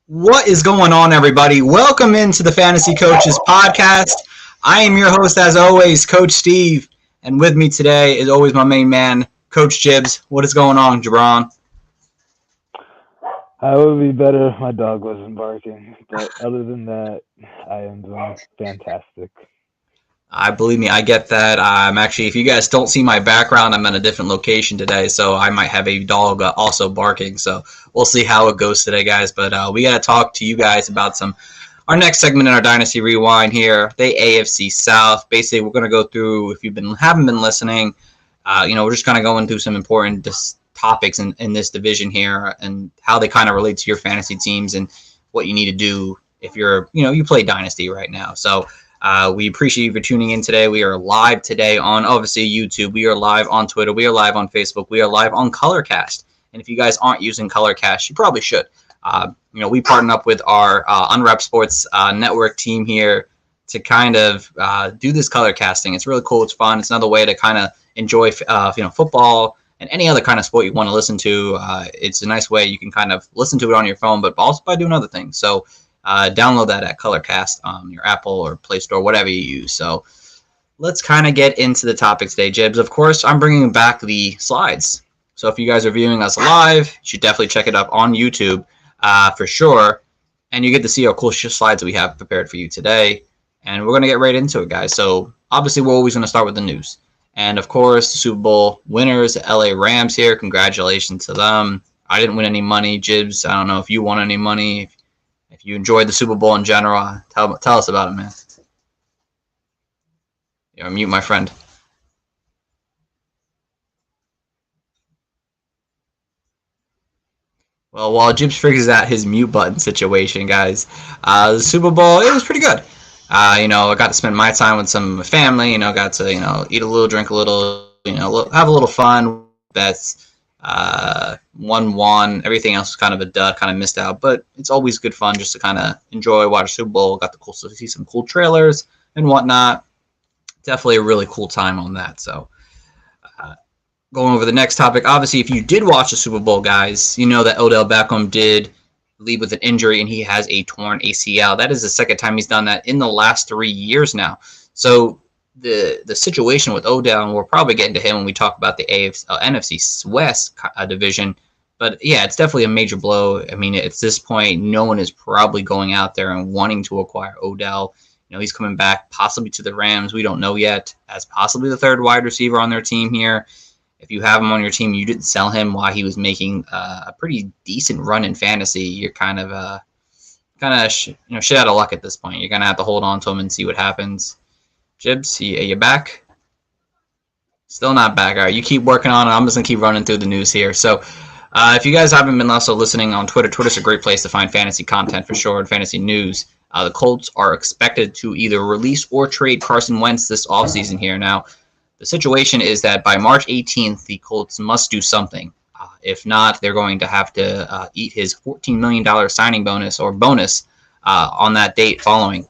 What is going on, everybody? Welcome into the Fantasy Coaches Podcast. I am your host, as always, Coach Steve, and with me today is always my main man, Coach Jibbs. What is going on, Jabron? I would be better if my dog wasn't barking, but other than that, I am doing fantastic. Believe me, I get that. I'm actually, if you guys don't see my background, I'm in a different location today, so I might have a dog also barking. So we'll see how it goes today, guys. But we got to talk to you guys about our next segment in our Dynasty Rewind here, the AFC South. Basically, we're going to go through, if you haven't been listening, we're just kind of going through some important topics in this division here and how they kind of relate to your fantasy teams and what you need to do if you play Dynasty right now. So we appreciate you for tuning in today. We are live today on, obviously, YouTube. We are live on Twitter. We are live on Facebook. We are live on Colorcast. And if you guys aren't using Colorcast, you probably should. We partnered up with our Unwrapped Sports network team here to kind of do this color casting. It's really cool. It's fun. It's another way to kind of enjoy, football and any other kind of sport you want to listen to. It's a nice way you can kind of listen to it on your phone, but also by doing other things. So download that at Colorcast on your Apple or Play Store, whatever you use. So let's kind of get into the topic today, Jibbs. Of course, I'm bringing back the slides. So if you guys are viewing us live, you should definitely check it up on YouTube for sure. And you get to see our cool slides that we have prepared for you today. And we're going to get right into it, guys. So obviously, we're always going to start with the news. And of course, the Super Bowl winners, the LA Rams here. Congratulations to them. I didn't win any money, Jibbs. I don't know if you won any money. If you enjoyed the Super Bowl in general, tell us about it, man. You're on mute, my friend. Well, while Jibbs figures out his mute button situation, guys, the Super Bowl, it was pretty good. I got to spend my time with some family, got to, eat a little, drink a little, have a little fun. That's won. Everything else was kind of a dud, kind of missed out. But it's always good fun just to kind of enjoy, watch Super Bowl. Got to see some cool trailers and whatnot. Definitely a really cool time on that. So going over the next topic, obviously, if you did watch the Super Bowl, guys, you know that Odell Beckham did leave with an injury and he has a torn ACL. That is the second time he's done that in the last 3 years now. So the situation with Odell, and we'll probably get into him when we talk about the NFC West division. But yeah, it's definitely a major blow. I mean, at this point, no one is probably going out there and wanting to acquire Odell. He's coming back possibly to the Rams. We don't know yet, as possibly the third wide receiver on their team here. If you have him on your team, you didn't sell him while he was making a pretty decent run in fantasy. You're kind of shit out of luck at this point. You're gonna have to hold on to him and see what happens. Jibbs, are you back? Still not back. All right, you keep working on it. I'm just gonna keep running through the news here. So, if you guys haven't been also listening on Twitter, Twitter's a great place to find fantasy content for sure and fantasy news. The Colts are expected to either release or trade Carson Wentz this offseason here. Now, the situation is that by March 18th, the Colts must do something. If not, they're going to have to eat his $14 million signing bonus on that date following.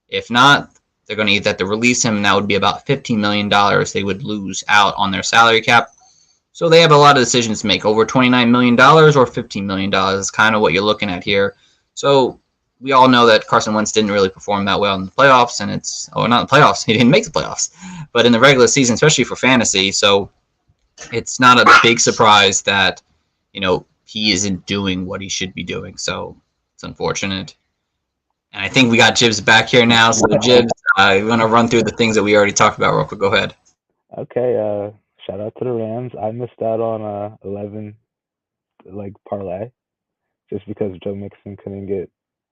If not, they're going to either have to release him, and that would be about $15 million they would lose out on their salary cap. So they have a lot of decisions to make. Over $29 million or $15 million is kind of what you're looking at here. So we all know that Carson Wentz didn't really perform that well in the playoffs, and not the playoffs. He didn't make the playoffs, but in the regular season, especially for fantasy. So it's not a big surprise that, he isn't doing what he should be doing. So it's unfortunate. And I think we got Jibbs back here now. So Jibbs, we're going to run through the things that we already talked about real quick. Go ahead. Okay, shout out to the Rams. I missed out on 11 parlay just because Joe Mixon couldn't get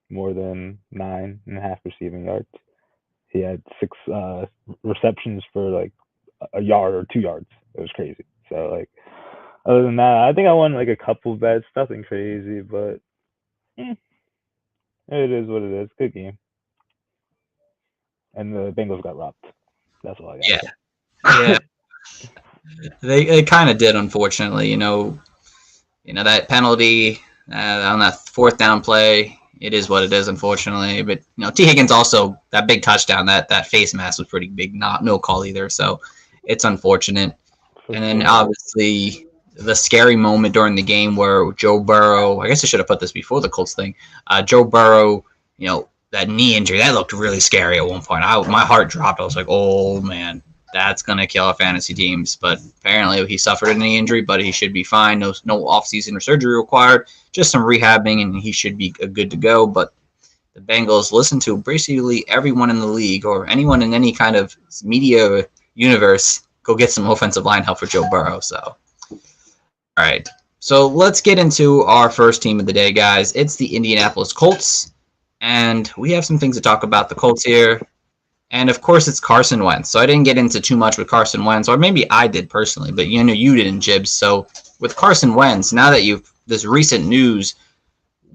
more than 9.5 receiving yards. He had 6 receptions for a yard or 2 yards. It was crazy. So other than that, I think I won a couple bets, nothing crazy, but it is what it is. Good game. And the Bengals got robbed. That's all I got. Yeah. They kind of did, unfortunately. That penalty on that fourth down play. It is what it is, unfortunately. But T. Higgins also, that big touchdown, that face mask was pretty big. No call either. So it's unfortunate. And then obviously the scary moment during the game where Joe Burrow, I guess I should have put this before the Colts thing, Joe Burrow, that knee injury, that looked really scary at one point. My heart dropped. I was like, oh, man, that's going to kill our fantasy teams. But apparently he suffered a knee injury, but he should be fine. No offseason or surgery required, just some rehabbing, and he should be good to go. But the Bengals listen to basically everyone in the league or anyone in any kind of media universe, go get some offensive line help for Joe Burrow. So, all right. So let's get into our first team of the day, guys. It's the Indianapolis Colts. And we have some things to talk about the Colts here. And, of course, it's Carson Wentz. So I didn't get into too much with Carson Wentz, or maybe I did personally, but you didn't, Jibs. So with Carson Wentz, now that this recent news,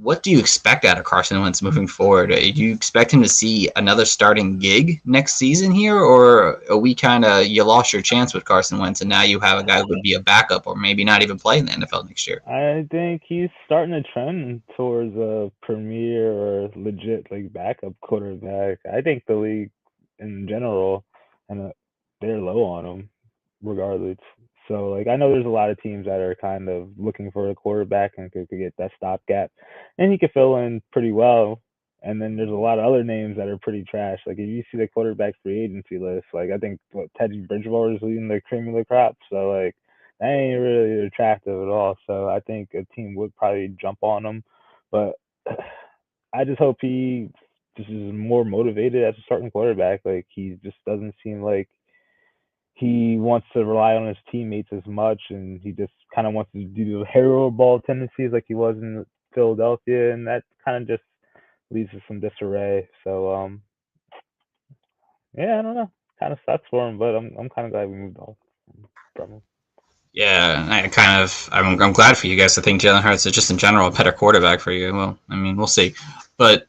what do you expect out of Carson Wentz moving forward? Do you expect him to see another starting gig next season here, or are we you lost your chance with Carson Wentz and now you have a guy who would be a backup or maybe not even play in the NFL next year? I think he's starting to trend towards a premier or legit backup quarterback. I think the league in general, and they're low on him regardless. So, I know there's a lot of teams that are kind of looking for a quarterback and could get that stopgap, and he could fill in pretty well. And then there's a lot of other names that are pretty trash. If you see the quarterback free agency list, I think Teddy Bridgewater is leading the cream of the crop. So, that ain't really attractive at all. So, I think a team would probably jump on him. But I just hope he just is more motivated as a starting quarterback. He just doesn't seem like he wants to rely on his teammates as much, and he just kind of wants to do the hero ball tendencies like he was in Philadelphia, and that kind of just leads to some disarray. So, yeah, I don't know. Kind of sucks for him, but I'm kind of glad we moved on from him. Yeah, I'm glad for you guys. I think Jalen Hurts is just in general a better quarterback for you. Well, I mean, we'll see. But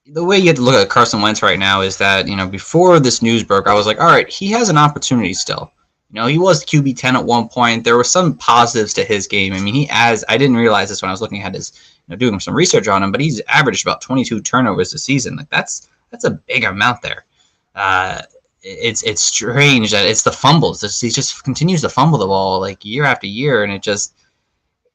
the way you have to look at Carson Wentz right now is that, before this news broke, I was like, all right, he has an opportunity still. He was QB 10 at one point. There were some positives to his game. I mean, I didn't realize this when I was looking at his, doing some research on him, but he's averaged about 22 turnovers a season. That's a big amount there. It's strange that it's the fumbles. He just continues to fumble the ball year after year, and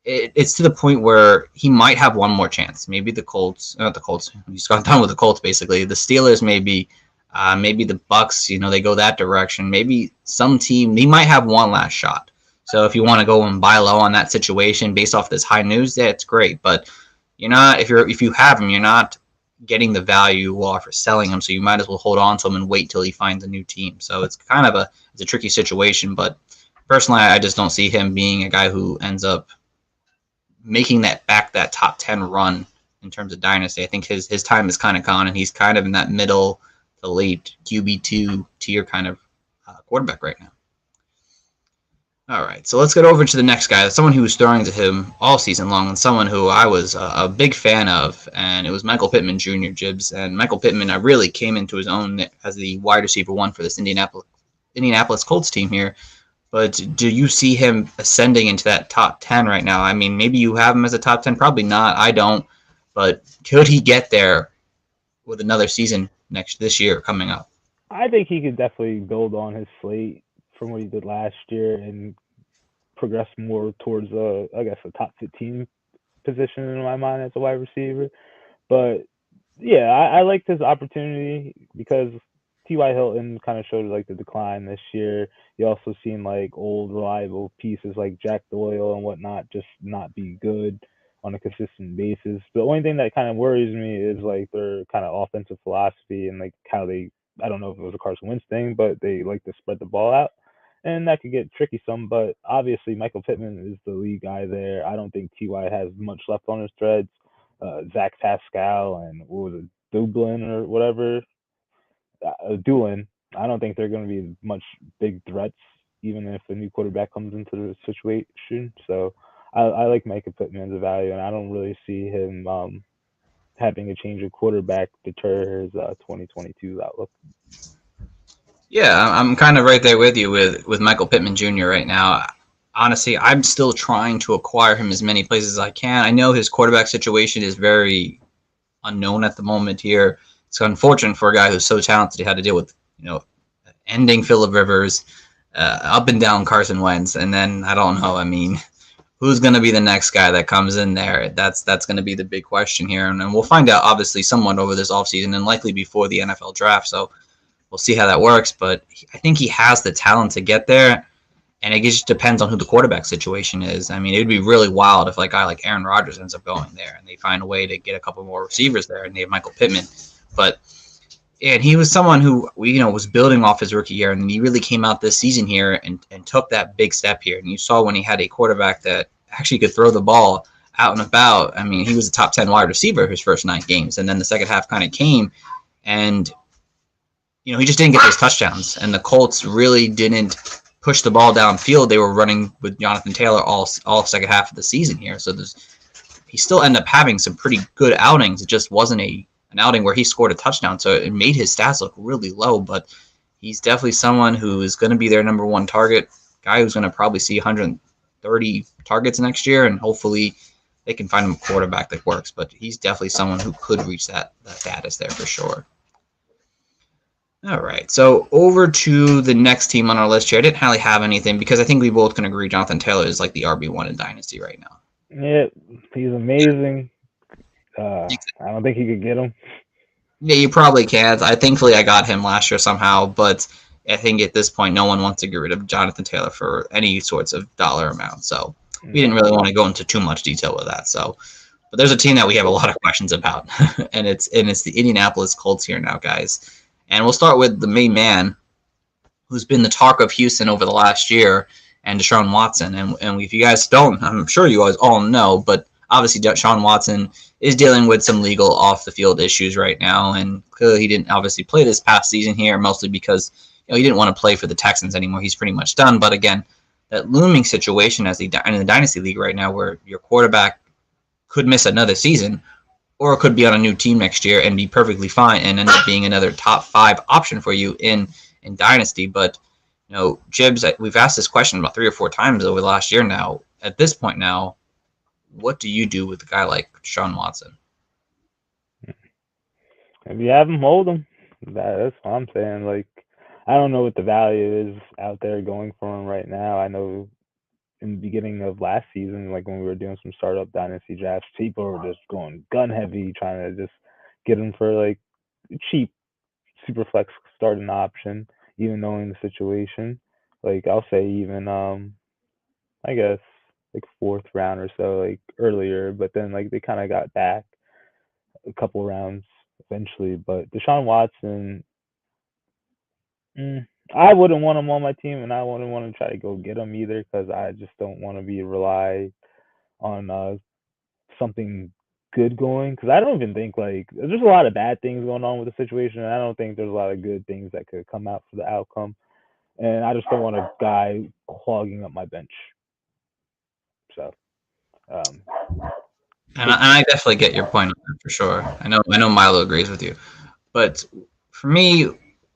it's to the point where he might have one more chance. Maybe the Colts, not the Colts. He's gone down with the Colts, basically. The Steelers, maybe the Bucks, they go that direction. Maybe some team, he might have one last shot. So if you want to go and buy low on that situation based off this high news, yeah, it's great. But you're not, if you have him, you're not getting the value you are for selling him. So you might as well hold on to him and wait till he finds a new team. So it's kind of a tricky situation. But personally, I just don't see him being a guy who ends up making that top 10 run in terms of Dynasty. I think his time is kind of gone, and he's kind of in that middle to late QB2 tier kind of quarterback right now. All right, so let's get over to the next guy. Someone who was throwing to him all season long, and someone who I was a big fan of, and it was Michael Pittman Jr. Jibs. And Michael Pittman really came into his own as the wide receiver one for this Indianapolis Colts team here. But do you see him ascending into that top 10 right now? I mean, maybe you have him as a top 10. Probably not. I don't. But could he get there with another season this year coming up? I think he could definitely build on his slate from what he did last year and progress more towards, a top 15 position in my mind as a wide receiver. But, yeah, I liked his opportunity because T.Y. Hilton kind of showed the decline this year. You also seen old reliable pieces like Jack Doyle and whatnot just not be good on a consistent basis. The only thing that kind of worries me is their kind of offensive philosophy and how they, I don't know if it was a Carson Wentz thing, but they like to spread the ball out, and that could get tricky some. But obviously Michael Pittman is the lead guy there. I don't think T.Y. has much left on his threads. Zach Pascal and what was it, Dublin or whatever. Doolin, I don't think they're going to be much big threats, even if a new quarterback comes into the situation. So I like Michael Pittman as a value, and I don't really see him having a change of quarterback deter his 2022 outlook. Yeah, I'm kind of right there with you with Michael Pittman Jr. right now. Honestly, I'm still trying to acquire him as many places as I can. I know his quarterback situation is very unknown at the moment here. It's unfortunate for a guy who's so talented. He had to deal with, ending Phillip Rivers, up and down Carson Wentz, and then I don't know. I mean, who's going to be the next guy that comes in there? That's going to be the big question here. And then we'll find out, obviously, somewhat over this offseason and likely before the NFL draft. So we'll see how that works. But I think he has the talent to get there. And it just depends on who the quarterback situation is. I mean, it would be really wild if a guy like Aaron Rodgers ends up going there and they find a way to get a couple more receivers there and they have Michael Pittman. But and he was someone who was building off his rookie year, and then he really came out this season here and took that big step here. And you saw when he had a quarterback that actually could throw the ball out and about. I mean, he was a top 10 wide receiver his first 9 games, and then the second half kind of came, and he just didn't get those touchdowns. And the Colts really didn't push the ball downfield. They were running with Jonathan Taylor all second half of the season here. So he still ended up having some pretty good outings. It just wasn't an outing where he scored a touchdown, so it made his stats look really low, but he's definitely someone who is going to be their number one target, guy who's going to probably see 130 targets next year, and hopefully they can find him a quarterback that works, but he's definitely someone who could reach that status there for sure. All right, so over to the next team on our list here. I didn't really have anything because I think we both can agree Jonathan Taylor is like the RB1 in Dynasty right now. Yeah, he's amazing. I don't think you could get him. Yeah, you probably can't. Thankfully I got him last year somehow, but I think at this point no one wants to get rid of Jonathan Taylor for any sorts of dollar amount. So we didn't really want to go into too much detail with that. So, but there's a team that we have a lot of questions about, and it's the Indianapolis Colts here now, guys. And we'll start with the main man, who's been the talk of Houston over the last year, and Shaun Watson. And if you guys don't, I'm sure you guys all know, but obviously Shaun Watson is dealing with some legal off-the-field issues right now, and clearly he didn't obviously play this past season here, mostly because he didn't want to play for the Texans anymore. He's pretty much done. But again, that looming situation in the Dynasty League right now where your quarterback could miss another season or could be on a new team next year and be perfectly fine and end up being another top 5 option for you in Dynasty. But, Jibs, we've asked this question about 3 or 4 times over the last year now. At this point now, what do you do with a guy like Shaun Watson? If you have him, hold him. That's what I'm saying. I don't know what the value is out there going for him right now. I know in the beginning of last season, when we were doing some startup Dynasty drafts, people were just going gun heavy, trying to just get him for cheap super flex starting option, even knowing the situation. I'll say even I guess 4th round or so, earlier, but then they kind of got back a couple rounds eventually. But Deshaun Watson, I wouldn't want him on my team, and I wouldn't want to try to go get him either because I just don't want to be rely on something good going, because I don't even think there's a lot of bad things going on with the situation, and I don't think there's a lot of good things that could come out for the outcome, and I just don't want a guy clogging up my bench. So, and I definitely get your point on that for sure. I know Milo agrees with you, but for me,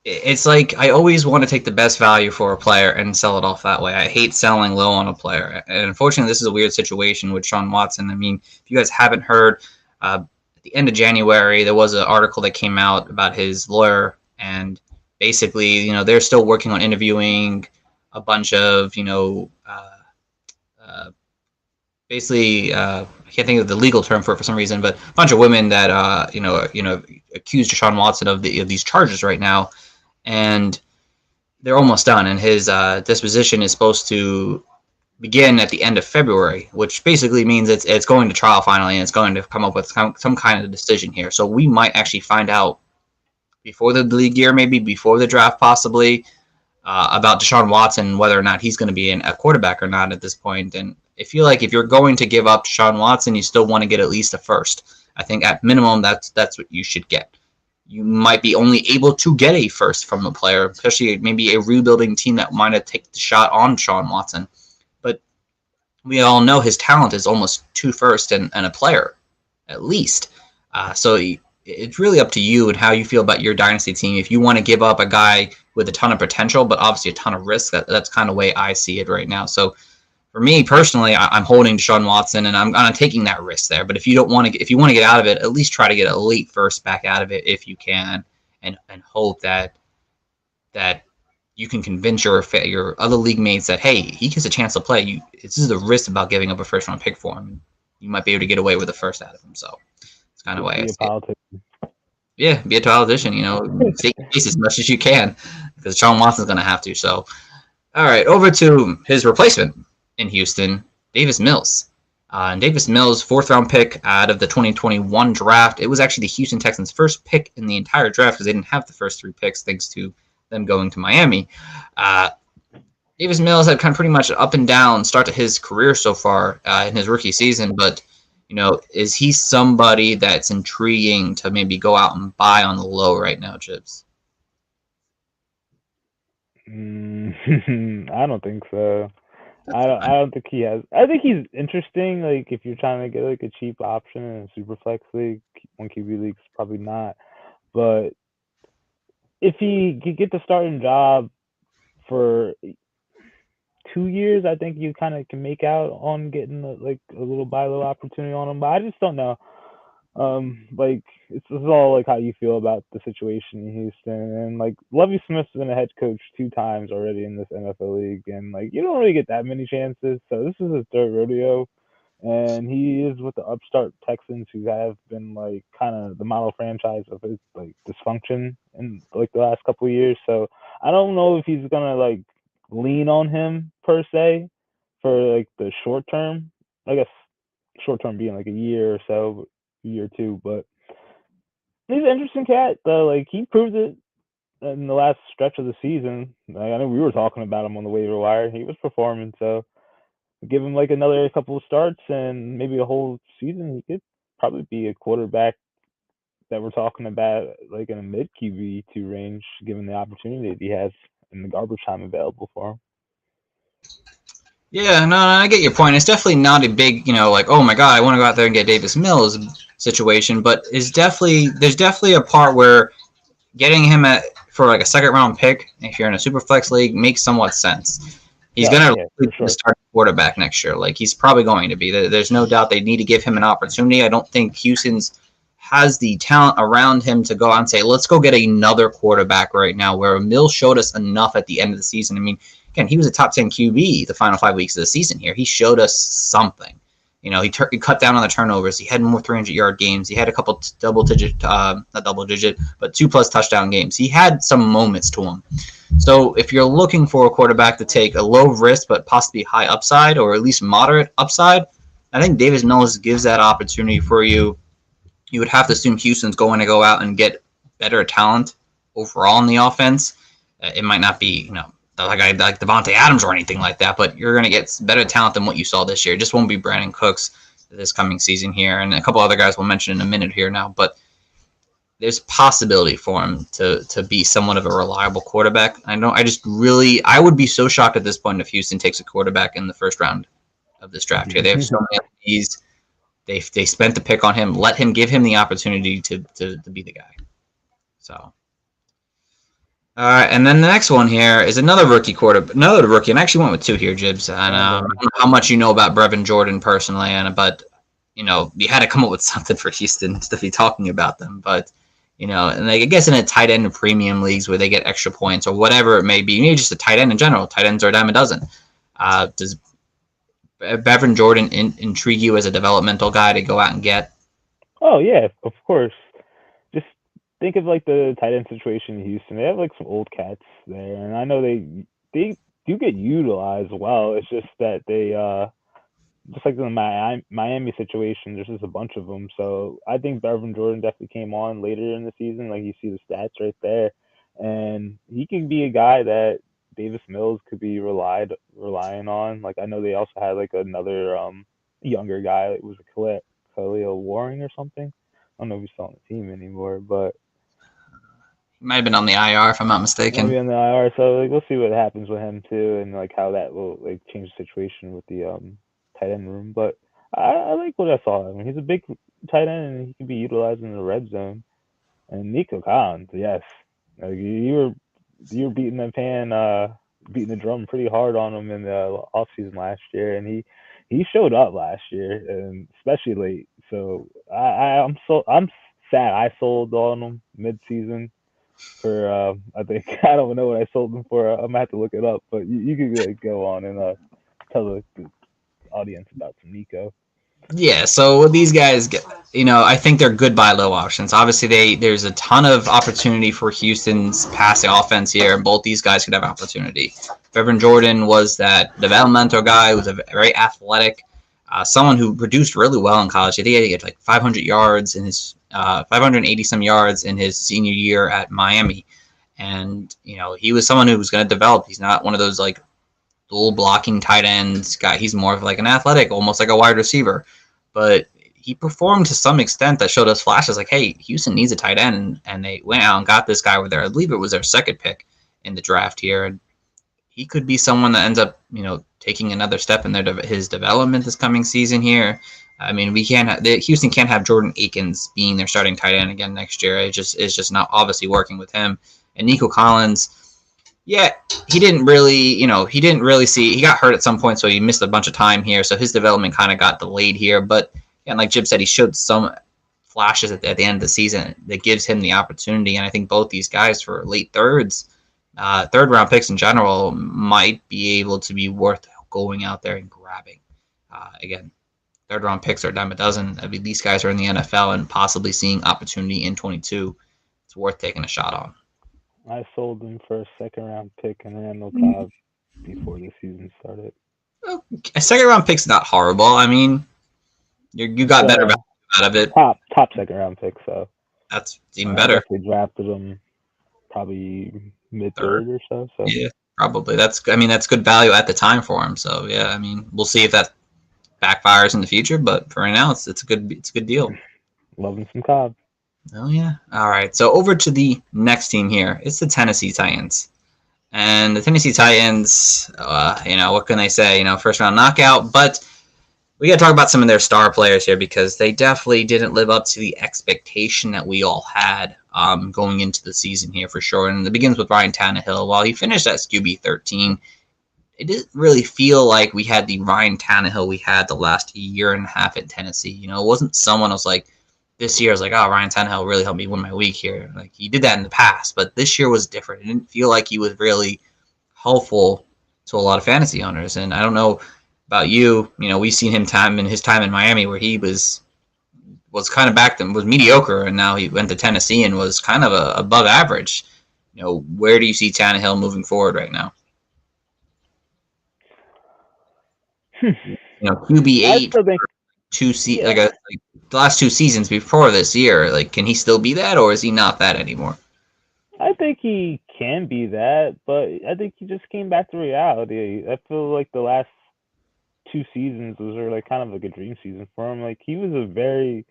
it's I always want to take the best value for a player and sell it off that way. I hate selling low on a player, and unfortunately, this is a weird situation with Shaun Watson. I mean, if you guys haven't heard, at the end of January, there was an article that came out about his lawyer, and basically, they're still working on interviewing a bunch of, basically, I can't think of the legal term for some reason, but a bunch of women that accused Shaun Watson of these charges right now, and they're almost done. And his disposition is supposed to begin at the end of February, which basically means it's going to trial finally, and it's going to come up with some kind of decision here. So we might actually find out before the league year, maybe before the draft, possibly, about Deshaun Watson, whether or not he's going to be a quarterback or not at this point. And I feel like if you're going to give up Shaun Watson, you still want to get at least a first. I think at minimum that's what you should get. You might be only able to get a first from the player, especially maybe a rebuilding team that might have taken the shot on Shaun Watson. But we all know his talent is almost 2 firsts and a player, at least. So it's really up to you and how you feel about your dynasty team. If you want to give up a guy with a ton of potential, but obviously a ton of risk, that's kind of the way I see it right now. So for me personally, I'm holding Shaun Watson, and I'm taking that risk there. But if you want to get out of it, at least try to get a late first back out of it if you can, and hope that you can convince your other league mates that, hey, he gets a chance to play. This is the risk about giving up a first round pick for him. You might be able to get away with the first out of him. So it's kind of why I Be a see it. politician. Yeah, be a politician. State your case as much as you can because Shaun Watson's going to have to. So, all right, over to his replacement in Houston, Davis Mills. And Davis Mills, fourth round pick out of the 2021 draft. It was actually the Houston Texans' first pick in the entire draft because they didn't have the first three picks thanks to them going to Miami. Davis Mills had kind of pretty much up and down start to his career so far in his rookie season, but is he somebody that's intriguing to maybe go out and buy on the low right now, Chips? I don't think so. I don't think he has. I think he's interesting. Like if you're trying to get like a cheap option in a super flex league, one QB league's probably not. But if he could get the starting job for 2 years, I think you kind of can make out on getting a little buy low opportunity on him. But I just don't know. Like this is all like how you feel about the situation in Houston, and like Lovie Smith's been a head coach 2 times already in this NFL league, and like you don't really get that many chances. So this is his third rodeo, and he is with the upstart Texans, who have been like kind of the model franchise of his like dysfunction in like the last couple of years. So I don't know if he's gonna like lean on him per se for like the short term. I guess short term being like a year or so, a year or two, but he's an interesting cat though. Like he proved it in the last stretch of the season. Like, I know we were talking about him on the waiver wire. He was performing, so give him like another couple of starts and maybe a whole season, he could probably be a quarterback that we're talking about like in a mid QB2 range, given the opportunity that he has and the garbage time available for him. Yeah, no, I get your point. It's definitely not a big, like, oh my God, I want to go out there and get Davis Mills situation, but there's definitely a part where getting him for like a second round pick, if you're in a super flex league, makes somewhat sense. He's going to start quarterback next year. Like he's probably going to be. There's no doubt they need to give him an opportunity. I don't think Houston's has the talent around him to go out and say, let's go get another quarterback right now, where Mills showed us enough at the end of the season. I mean, again, he was a top 10 QB the final 5 weeks of the season here. He showed us something. He cut down on the turnovers. He had more 300-yard games. He had a couple not double-digit, but 2+ touchdown games. He had some moments to him. So if you're looking for a quarterback to take a low risk but possibly high upside, or at least moderate upside, I think Davis Mills gives that opportunity for you. You would have to assume Houston's going to go out and get better talent overall in the offense. It might not be, like Devontae Adams or anything like that, but you're going to get better talent than what you saw this year. It just won't be Brandon Cooks this coming season here, and a couple other guys we'll mention in a minute here now. But there's possibility for him to be somewhat of a reliable quarterback. I would be so shocked at this point if Houston takes a quarterback in the first round of this draft here. They have so many of these. They spent the pick on him. Let him give him the opportunity to be the guy. So. All right, and then the next one here is another rookie, and I actually went with two here, Jibs. And I don't know how much you know about Brevin Jordan personally, but you had to come up with something for Houston to be talking about them. But and I guess in a tight end premium leagues where they get extra points or whatever it may be, you need just a tight end in general. Tight ends are a dime a dozen. Does Brevin Jordan intrigue you as a developmental guy to go out and get? Oh yeah, of course. Just think of like the tight end situation in Houston. They have like some old cats there, and I know they do get utilized well. It's just that they just like the Miami situation, there's just a bunch of them. So I think Brevin Jordan definitely came on later in the season. Like you see the stats right there, and he can be a guy that Davis Mills could be relying on. Like I know they also had like another younger guy. It was Khalil Waring or something. I don't know if he's still on the team anymore, but he might have been on the IR if I'm not mistaken. Maybe on the IR. So like we'll see what happens with him too, and like how that will like change the situation with the tight end room. But I like what I saw. I mean, he's a big tight end, and he can be utilized in the red zone. And Nico Collins, yes, like you were beating the drum pretty hard on him in the offseason last year, and he showed up last year, and especially late. So I'm sad I sold on him mid-season for I think I don't know what I sold him for. I'm gonna have to look it up, but you can go on and tell the audience about some Nico. Yeah, so these guys, I think they're good buy low options. Obviously, there's a ton of opportunity for Houston's passing offense here, and both these guys could have opportunity. Pittman Jordan was that developmental guy who was very athletic, someone who produced really well in college. I think he had like 500 yards in his 580 some yards in his senior year at Miami, and he was someone who was going to develop. He's not one of those like dual blocking tight ends guy. He's more of like an athletic, almost like a wide receiver. But he performed to some extent that showed us flashes like, hey, Houston needs a tight end, and they went out and got this guy with I believe it was their second pick in the draft here, and he could be someone that ends up, taking another step in his development this coming season here. I mean, Houston can't have Jordan Akins being their starting tight end again next year. It's just not obviously working with him. And Nico Collins, yeah, he didn't really see. He got hurt at some point, so he missed a bunch of time here. So his development kind of got delayed here. But and like Jib said, he showed some flashes at the end of the season that gives him the opportunity. And I think both these guys for late third round picks in general might be able to be worth going out there and grabbing. Again, third round picks are a dime a dozen. I mean, these guys are in the NFL and possibly seeing opportunity in 22. It's worth taking a shot on. I sold him for a second round pick and Randall Cobb before the season started. A second round pick's not horrible. I mean, you got better value out of it. Top second round pick, so that's even better. We drafted him probably mid third or so. Yeah, probably. That's good value at the time for him. So yeah, I mean, we'll see if that backfires in the future, but for right now, it's a good deal. Loving some Cobb. Oh, yeah. All right. So over to the next team here. It's the Tennessee Titans. And the Tennessee Titans, what can they say? First round knockout. But we got to talk about some of their star players here because they definitely didn't live up to the expectation that we all had going into the season here for sure. And it begins with Ryan Tannehill. While he finished as QB 13, it didn't really feel like we had the Ryan Tannehill we had the last year and a half at Tennessee. It wasn't someone I was like, this year I was like, oh, Ryan Tannehill really helped me win my week here. Like he did that in the past, but this year was different. It didn't feel like he was really helpful to a lot of fantasy owners. And I don't know about you, we've seen him his time in Miami where he was kind of back then was mediocre, and now he went to Tennessee and was kind of above average. Where do you see Tannehill moving forward right now? QB8. The last two seasons before this year, like, can he still be that, or is he not that anymore? I think he can be that, but I think he just came back to reality. I feel like the last two seasons were like kind of like a dream season for him. Like he was a very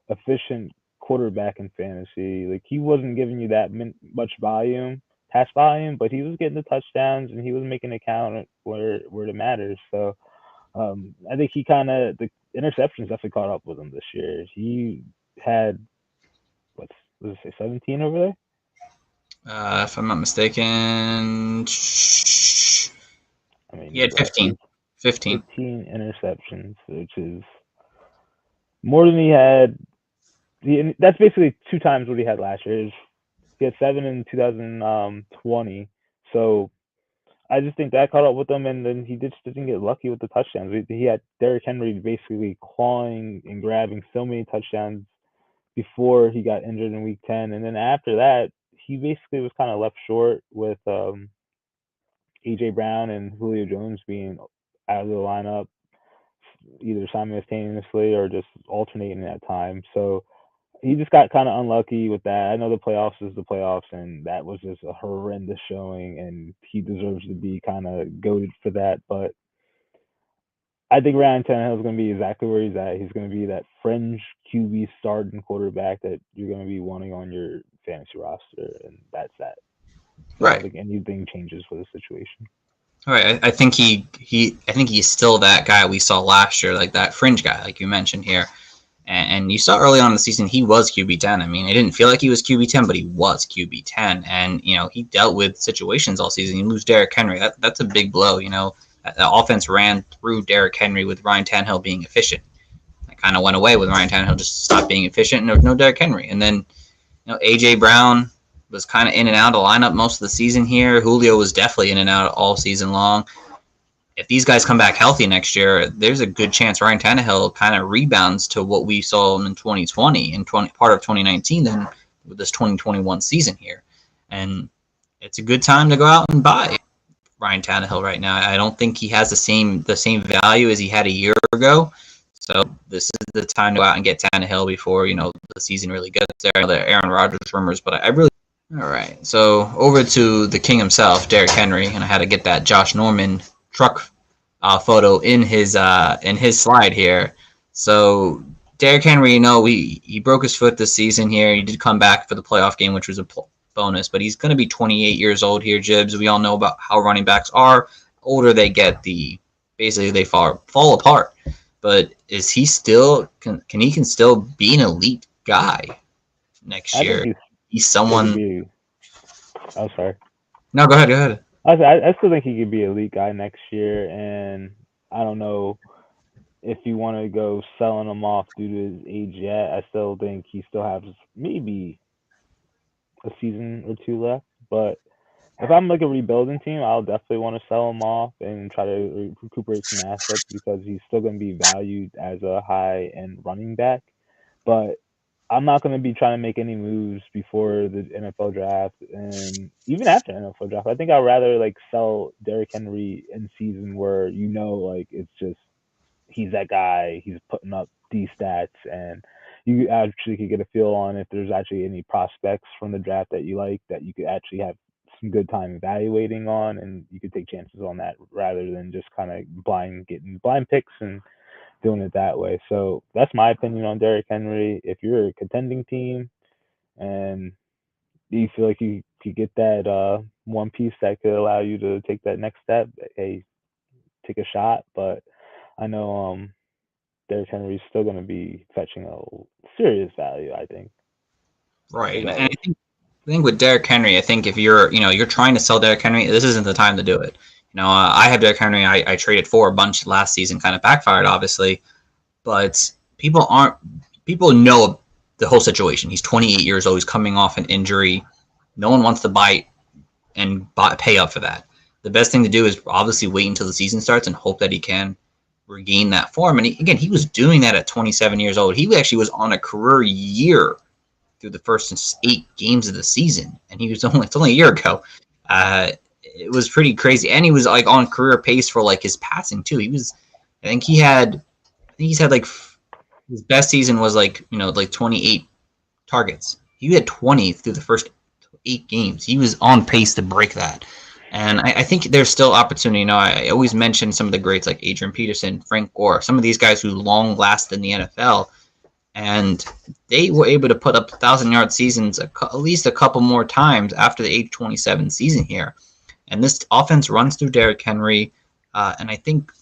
efficient quarterback in fantasy. Like he wasn't giving you that much pass volume, but he was getting the touchdowns and he was making it count where it matters. So I think the interceptions definitely caught up with him this year. He had, 17 over there? If I'm not mistaken, he had 15. 15 interceptions, which is more than he had. That's basically two times what he had last year. He had 7 in 2020. So I just think that caught up with him, and then he just didn't get lucky with the touchdowns. He had Derrick Henry basically clawing and grabbing so many touchdowns before he got injured in Week 10, and then after that, he basically was kind of left short with A.J. Brown and Julio Jones being out of the lineup either simultaneously or just alternating at times. So he just got kind of unlucky with that. I know the playoffs is the playoffs, and that was just a horrendous showing, and he deserves to be kind of goated for that. But I think Ryan Tannehill is going to be exactly where he's at. He's going to be that fringe QB starting quarterback that you're going to be wanting on your fantasy roster, and that's that. Right. I don't think anything changes for the situation. All right. I think he's still that guy we saw last year, like that fringe guy, like you mentioned here. And you saw early on in the season he was QB10. I mean, it didn't feel like he was QB10, but he was QB10. And, he dealt with situations all season. You lose Derrick Henry. That's a big blow, The offense ran through Derrick Henry with Ryan Tannehill being efficient. It kind of went away with Ryan Tannehill just stopped being efficient, and there was no Derrick Henry. And then, A.J. Brown, was kind of in and out of the lineup most of the season here. Julio was definitely in and out all season long. If these guys come back healthy next year, there's a good chance Ryan Tannehill kind of rebounds to what we saw in 2020 and part of 2019 then with this 2021 season here. And it's a good time to go out and buy Ryan Tannehill right now. I don't think he has the same value as he had a year ago. So this is the time to go out and get Tannehill before, the season really gets there. The Aaron Rodgers rumors, but I really... All right, so over to the king himself, Derrick Henry, and I had to get that Josh Norman truck photo in his slide here. So Derrick Henry, he broke his foot this season here. He did come back for the playoff game, which was a bonus, but he's going to be 28 years old here, Jibs. We all know about how running backs are. Older they get, basically they fall apart. But is he still can he still be an elite guy next year? He's someone. I'm sorry. No, go ahead. I still think he could be an elite guy next year, and I don't know if you want to go selling him off due to his age yet. I still think he still has maybe a season or two left, but if I'm like a rebuilding team, I'll definitely want to sell him off and try to recuperate some assets because he's still going to be valued as a high-end running back. But I'm not going to be trying to make any moves before the NFL draft and even after the NFL draft. I think I'd rather sell Derrick Henry in season where it's just he's that guy. He's putting up these stats, and you actually could get a feel on if there's actually any prospects from the draft that you like that you could actually have some good time evaluating on, and you could take chances on that rather than just kind of getting blind picks and doing it that way. So that's my opinion on Derrick Henry. If you're a contending team and you feel like you could get that one piece that could allow you to take that next step, hey, take a shot. But I know Derrick Henry is still going to be fetching a serious value, I think. Right, and I think with Derrick Henry, I think if you're trying to sell Derrick Henry, this isn't the time to do it. I have Derrick Henry. I traded for a bunch last season, kind of backfired, obviously, but people know the whole situation. He's 28 years old. He's coming off an injury. No one wants to buy and pay up for that. The best thing to do is obviously wait until the season starts and hope that he can regain that form. And he was doing that at 27 years old. He actually was on a career year through the first 8 games of the season, and it's only a year ago. It was pretty crazy, and he was on career pace for his passing too. He's had his best season was 28 targets. He had 20 through the first 8 games. He was on pace to break that. And I think there's still opportunity. I always mention some of the greats like Adrian Peterson, Frank Gore, some of these guys who long lasted in the NFL, and they were able to put up 1,000-yard seasons at least a couple more times after the age 27 season here. And this offense runs through Derrick Henry, and I think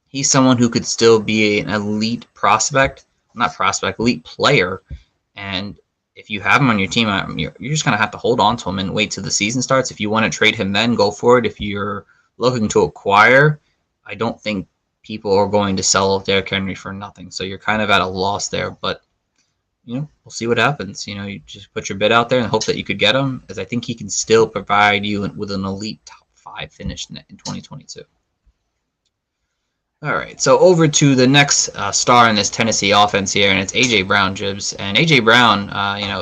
he's someone who could still be an elite elite player. And if you have him on your team, you're just going to have to hold on to him and wait till the season starts. If you want to trade him then, go for it. If you're looking to acquire, I don't think people are going to sell Derrick Henry for nothing. So you're kind of at a loss there. But, we'll see what happens. You just put your bid out there and hope that you could get him, as I think he can still provide you with an elite top 5 finish in 2022. All right, so over to the next star in this Tennessee offense here, and it's A.J. Brown, Jibs. And A.J. Brown,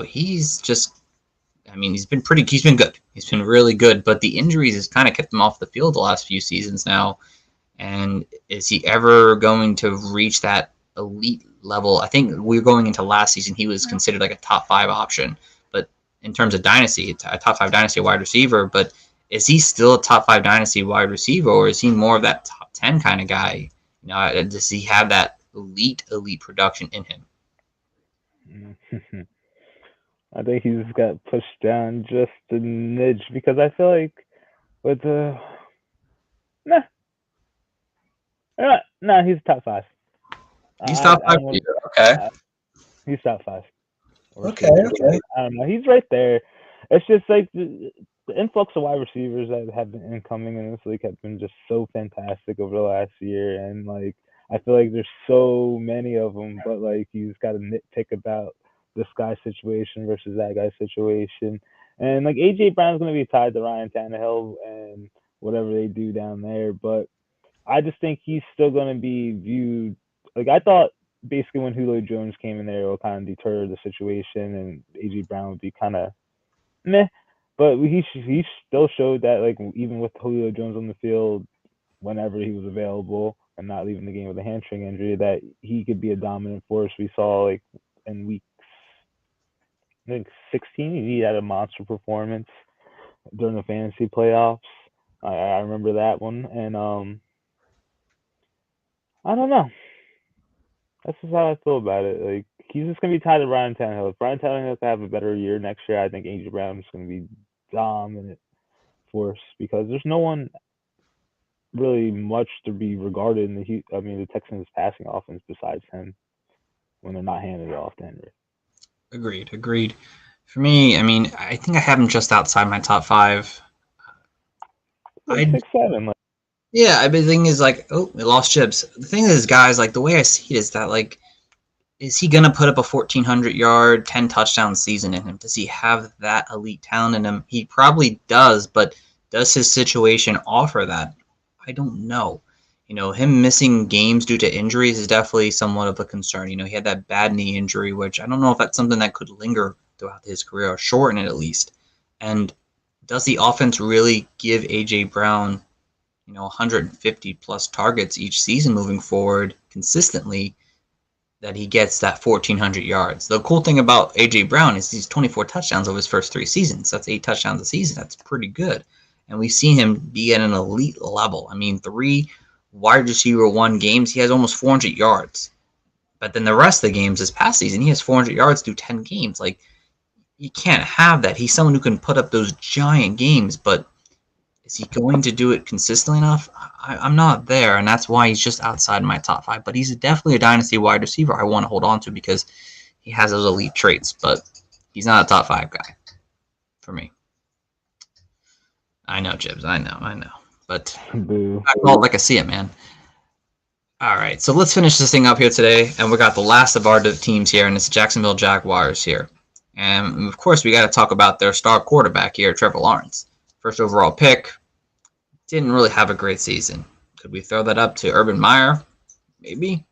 he's been good. He's been really good, but the injuries has kind of kept him off the field the last few seasons now. And is he ever going to reach that elite level? I think we're going into last season, he was considered a top 5 option, but in terms of dynasty, a top 5 dynasty wide receiver. But is he still a top 5 dynasty wide receiver, or is he more of that top 10 kind of guy? Does he have that elite production in him? I think he's got pushed down just a nudge because I feel like with he's top 5. He's top 5. Okay. He's top 5. Okay. I don't know. He's right there. It's just the influx of wide receivers that have been incoming in this league have been just so fantastic over the last year, and I feel like there's so many of them, but you just got to nitpick about this guy's situation versus that guy's situation. And like AJ Brown's gonna be tied to Ryan Tannehill and whatever they do down there, but I just think he's still gonna be viewed like I thought basically when Julio Jones came in there it will kind of deter the situation and AJ Brown would be kind of meh. But he still showed that like even with Julio Jones on the field, whenever he was available and not leaving the game with a hamstring injury, that he could be a dominant force. We saw like in week I think 16, he had a monster performance during the fantasy playoffs. I remember that one, and I don't know. That's just how I feel about it. Like he's just gonna be tied to Ryan Tannehill. If Ryan Tannehill can have a better year next year, I think AJ Brown is gonna be dominant force because there's no one really much to be regarded in the Texans passing offense besides him when they're not handing it off to Henry. Agreed. For me, I mean, I think I have him just outside my top 5. Like 6-7. Yeah, the thing is like, we lost Chips. The thing is, guys, like the way I see it is that like, is he gonna put up a 1,400-yard, 10 touchdown season in him? Does he have that elite talent in him? He probably does, but does his situation offer that? I don't know. Him missing games due to injuries is definitely somewhat of a concern. He had that bad knee injury, which I don't know if that's something that could linger throughout his career or shorten it at least. And does the offense really give A.J. Brown, 150 plus targets each season moving forward consistently that he gets that 1,400 yards? The cool thing about A.J. Brown is he's 24 touchdowns over his first 3 seasons. That's 8 touchdowns a season. That's pretty good. And we've seen him be at an elite level. I mean, 3 wide receiver 1 games, he has almost 400 yards. But then the rest of the games this past season, he has 400 yards through 10 games. Like, you can't have that. He's someone who can put up those giant games, but is he going to do it consistently enough? I'm not there, and that's why he's just outside my top 5. But he's definitely a dynasty wide receiver I want to hold on to because he has those elite traits, but he's not a top 5 guy for me. I know, Jibs. I know. But I call it like I see it, man. All right, so let's finish this thing up here today, and we got the last of our teams here, and it's the Jacksonville Jaguars here. And, of course, we got to talk about their star quarterback here, Trevor Lawrence. First overall pick. Didn't really have a great season. Could we throw that up to Urban Meyer? Maybe.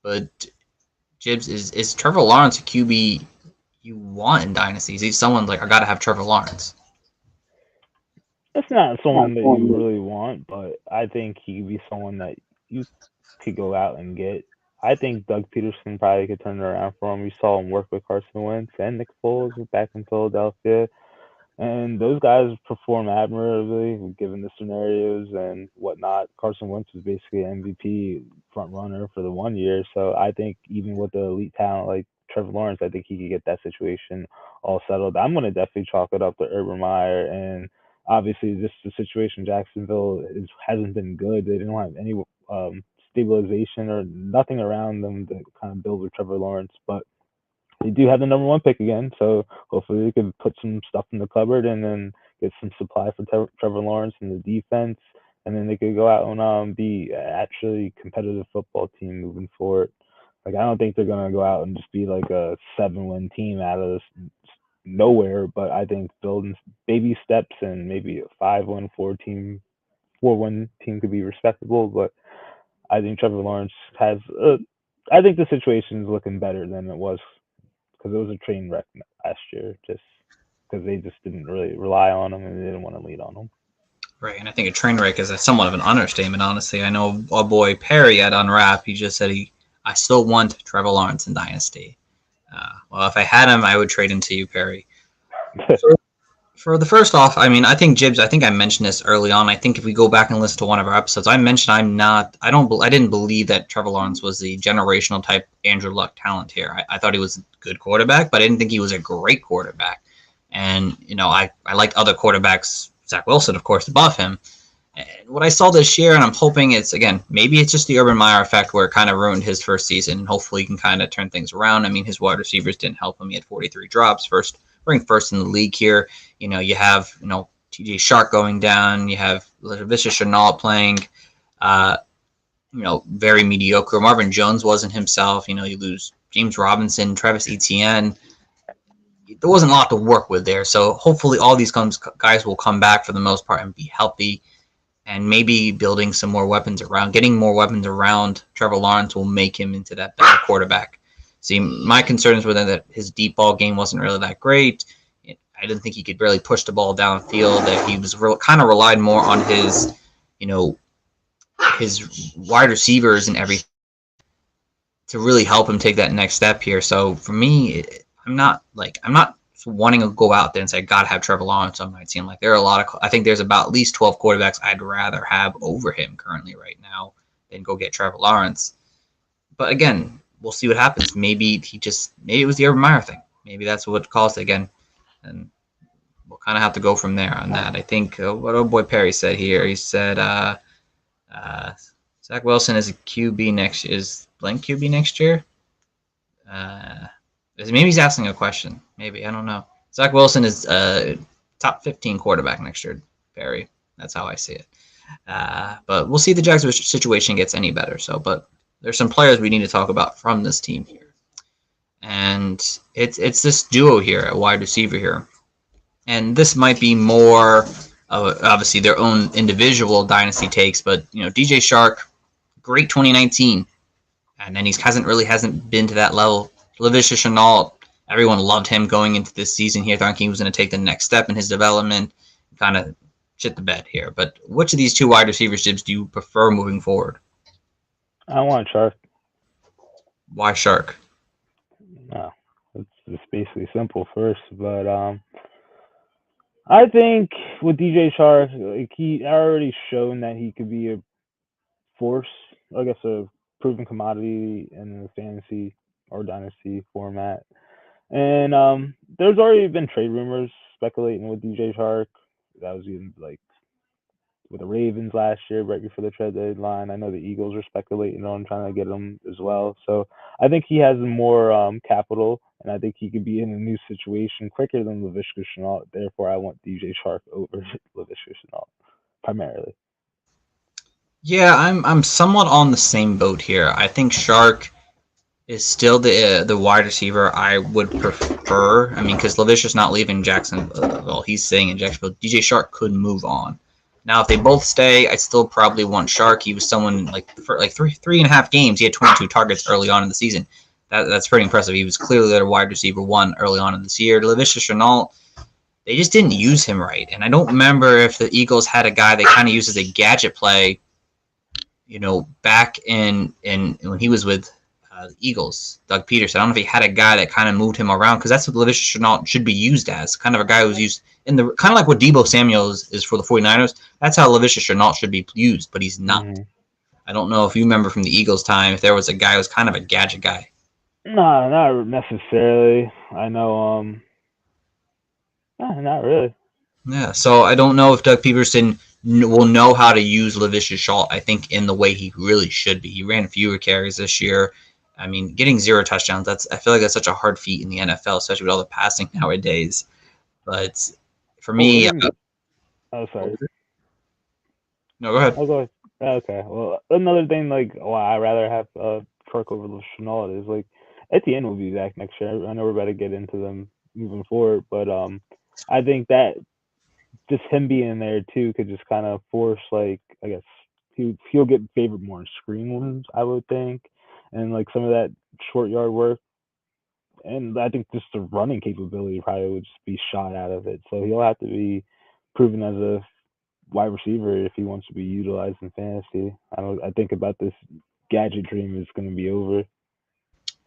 But, Jibs, is Trevor Lawrence a QB you want in dynasties? He's someone like, I got to have Trevor Lawrence. That's not someone that you really want, but I think he could be someone that you could go out and get. I think Doug Peterson probably could turn it around for him. We saw him work with Carson Wentz and Nick Foles back in Philadelphia. And those guys perform admirably given the scenarios and whatnot. Carson Wentz was basically an MVP front runner for the 1 year. So I think even with the elite talent like Trevor Lawrence, I think he could get that situation all settled. I'm going to definitely chalk it up to Urban Meyer. And obviously, just the situation in Jacksonville hasn't been good. They didn't have any stabilization or nothing around them to kind of build with Trevor Lawrence. But they do have the number 1 pick again, so hopefully they can put some stuff in the cupboard and then get some supply for Trevor Lawrence and the defense, and then they could go out and be actually competitive football team moving forward. Like I don't think they're gonna go out and just be like a 7-win team out of this nowhere, but I think building baby steps and maybe a 5-win, 4-win team could be respectable. But I think Trevor Lawrence has. I think the situation is looking better than it was because it was a train wreck last year, just because they just didn't really rely on him and they didn't want to lead on him. Right, and I think a train wreck is somewhat of an understatement, honestly. I know our boy Perry at Unwrap, he just said I still want Trevor Lawrence in Dynasty. Well, if I had him, I would trade him to you, Perry. For the first off, I mean, I think Jibs, I think I mentioned this early on. I think if we go back and listen to one of our episodes, I mentioned I didn't believe that Trevor Lawrence was the generational type Andrew Luck talent here. I thought he was a good quarterback, but I didn't think he was a great quarterback. And, I liked other quarterbacks, Zach Wilson, of course, above him. And what I saw this year, and I'm hoping maybe it's just the Urban Meyer effect where it kind of ruined his first season. And hopefully he can kind of turn things around. I mean, his wide receivers didn't help him. He had 43 drops, first in the league here. You have, TJ Chark going down. You have Laviska Shenault playing, very mediocre. Marvin Jones wasn't himself. You lose James Robinson, Travis Etienne. there wasn't a lot to work with there. So hopefully all these guys will come back for the most part and be healthy. And maybe building some more weapons around, getting more weapons around Trevor Lawrence will make him into that better quarterback. See, my concerns were that his deep ball game wasn't really that great. I didn't think he could really push the ball downfield. That he was kind of relied more on his, his wide receivers and everything to really help him take that next step here. So for me, I'm not wanting to go out there and say, God, have Trevor Lawrence on my team. Like there are I think there's about at least 12 quarterbacks I'd rather have over him currently right now than go get Trevor Lawrence. But again, we'll see what happens. Maybe it was the Urban Meyer thing. Maybe that's what caused it again. And we'll kind of have to go from there on that. I think what old boy Perry said here, he said, Zach Wilson is a QB is blank QB next year. Maybe he's asking a question. Maybe. I don't know. Zach Wilson is top 15 quarterback next year, Perry. That's how I see it. But we'll see if the Jags situation gets any better. But there's some players we need to talk about from this team here. And it's this duo here at wide receiver here. And this might be more of obviously their own individual dynasty takes. But, DJ Chark, great 2019. And then he hasn't been to that level. Laviska Shenault, everyone loved him going into this season here, thinking he was going to take the next step in his development, kind of shit the bed here. But which of these two wide receivers, Jibs, do you prefer moving forward? I want Chark. Why Chark? No, it's basically simple first, but I think with DJ Chark, he already shown that he could be a force, I guess a proven commodity in the fantasy or dynasty format. And there's already been trade rumors speculating with DJ Chark. That was even with the Ravens last year, right before the trade deadline. I know the Eagles are speculating on trying to get him as well. So I think he has more capital, and I think he could be in a new situation quicker than Laviska Shenault. Therefore, I want DJ Chark over Laviska Shenault primarily. Yeah, I'm somewhat on the same boat here. I think Chark is still the wide receiver I would prefer. I mean, because Lavisha's not leaving Jacksonville. Well, he's staying in Jacksonville. DJ Chark could move on. Now, if they both stay, I still probably want Chark. He was someone for three and a half games. He had 22 targets early on in the season. That's pretty impressive. He was clearly their wide receiver one early on in this year. Laviska Shenault, they just didn't use him right. And I don't remember if the Eagles had a guy they kind of used as a gadget play, back in when he was with the Eagles, Doug Peterson. I don't know if he had a guy that kind of moved him around, because that's what Laviska Shenault should be used as, kind of a guy who's used in the kind of like what Deebo Samuel is for the 49ers. That's how Laviska Shenault should be used, but he's not. Mm-hmm. I don't know if you remember from the Eagles time if there was a guy who was kind of a gadget guy. No, not necessarily. I know. No, not really. Yeah, so I don't know if Doug Peterson will know how to use Laviska Shenault, I think, in the way he really should be. He ran fewer carries this year. I mean, getting 0 touchdowns, I feel like that's such a hard feat in the NFL, especially with all the passing nowadays. But for me... sorry. No, go ahead. I'll go ahead. Okay. Well, another thing, why I'd rather have Chark over Shenault is, Etienne will be back next year. I know we're about to get into them moving forward, but I think that just him being there, too, could just kind of force, I guess, he'll get favored more in screen ones, I would think. And some of that short yard work, and I think just the running capability probably would just be shot out of it. So he'll have to be proven as a wide receiver if he wants to be utilized in fantasy. I think about this gadget dream is going to be over.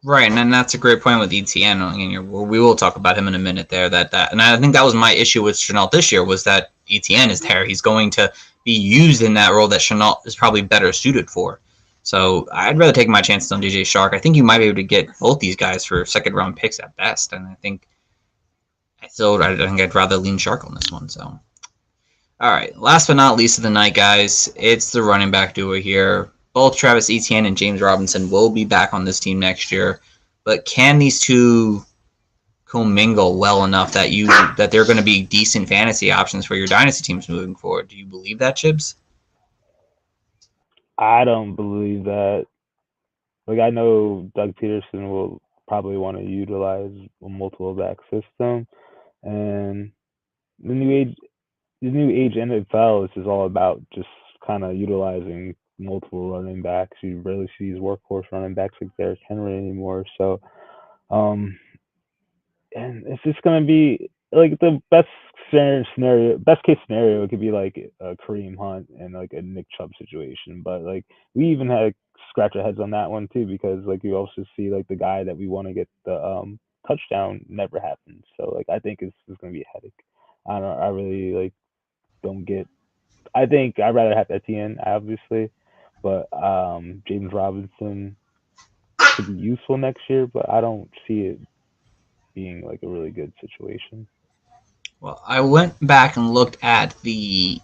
Right, and that's a great point with Etienne. We will talk about him in a minute there. And I think that was my issue with Shenault this year, was that Etienne is there. He's going to be used in that role that Shenault is probably better suited for. So I'd rather take my chances on DJ Chark. I think you might be able to get both these guys for second-round picks at best, and I think I'd rather lean Chark on this one. So, all right, last but not least of the night, guys, it's the running back duo here. Both Travis Etienne and James Robinson will be back on this team next year, but can these two commingle well enough that they're going to be decent fantasy options for your dynasty teams moving forward? Do you believe that, Chibs? I don't believe that. I know Doug Peterson will probably want to utilize a multiple back system. And the new age NFL is just all about just kind of utilizing multiple running backs. You rarely see these workhorse running backs like Derrick Henry anymore. So, um, and it's just gonna be like the best case scenario, it could be like a Kareem Hunt and like a Nick Chubb situation. But like we even had to scratch our heads on that one too, because like you also see like the guy that we want to get the touchdown never happens. So like I think it's gonna be a headache. I really like don't get. I think I'd rather have Etienne obviously, but James Robinson could be useful next year, but I don't see it being like a really good situation. Well, I went back and looked at the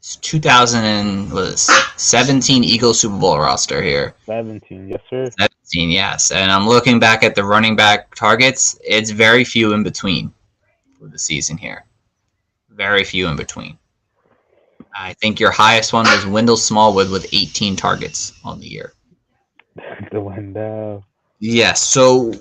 2017 Eagles Super Bowl roster here. 17, yes sir. 17, yes. And I'm looking back at the running back targets. It's very few in between for the season here. Very few in between. I think your highest one was Wendell Smallwood with 18 targets on the year. The window. Yes. So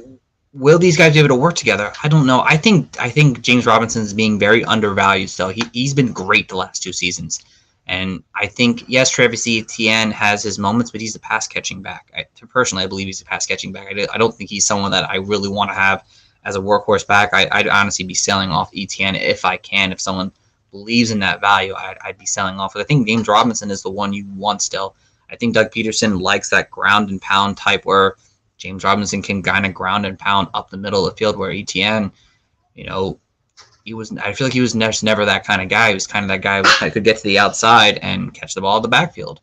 will these guys be able to work together? I don't know. I think James Robinson is being very undervalued still. He's been great the last 2 seasons. And I think, yes, Travis Etienne has his moments, but he's a pass-catching back. Personally, I believe he's a pass-catching back. I don't think he's someone that I really want to have as a workhorse back. I'd honestly be selling off Etienne if I can. If someone believes in that value, I'd be selling off. But I think James Robinson is the one you want still. I think Doug Peterson likes that ground and pound type where James Robinson can kind of ground and pound up the middle of the field, where Etienne, I feel like he was never that kind of guy. He was kind of that guy who could get to the outside and catch the ball in the backfield.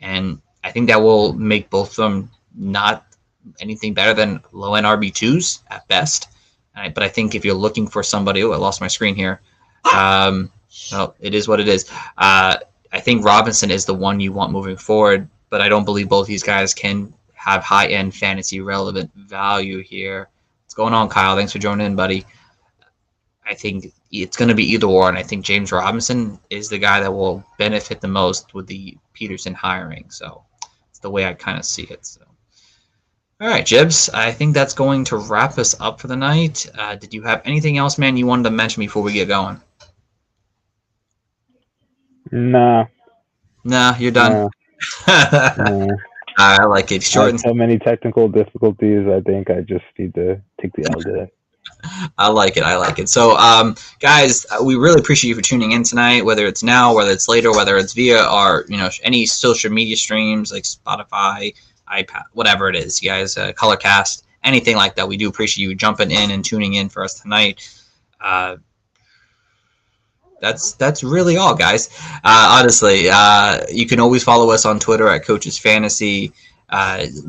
And I think that will make both of them not anything better than low-end RB2s at best. But I think if you're looking for somebody, I lost my screen here. Well, it is what it is. I think Robinson is the one you want moving forward, but I don't believe both these guys can have high-end fantasy relevant value here. What's going on, Kyle? Thanks for joining in, buddy. I think it's going to be either or, and I think James Robinson is the guy that will benefit the most with the Peterson hiring. So it's the way I kind of see it. So, all right, Jibs, I think that's going to wrap us up for the night. Did you have anything else, man, you wanted to mention before we get going? Nah, you're done. Nah. I like it. Short. So many technical difficulties. I think I just need to take the L today. I like it. So, guys, we really appreciate you for tuning in tonight, whether it's now, whether it's later, whether it's via our, any social media streams like Spotify, iPad, whatever it is, you guys, Colorcast, anything like that. We do appreciate you jumping in and tuning in for us tonight. That's really all, guys. Honestly, you can always follow us on Twitter at Coaches Fantasy.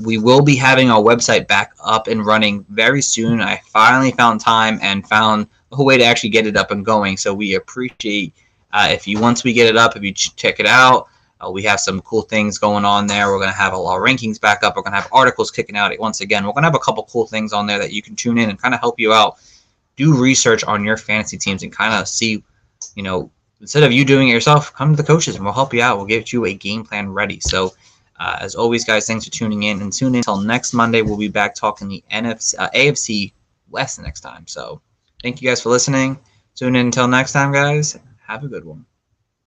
We will be having our website back up and running very soon. I finally found time and found a way to actually get it up and going. So we appreciate once we get it up, if you check it out. We have some cool things going on there. We're going to have our rankings back up. We're going to have articles kicking out once again. We're going to have a couple cool things on there that you can tune in and kind of help you out. Do research on your fantasy teams and kind of see, instead of you doing it yourself, come to the coaches and we'll help you out. We'll get you a game plan ready. So, as always, guys, thanks for tuning in. And tune in until next Monday. We'll be back talking the AFC West next time. So, thank you guys for listening. Tune in until next time, guys. Have a good one.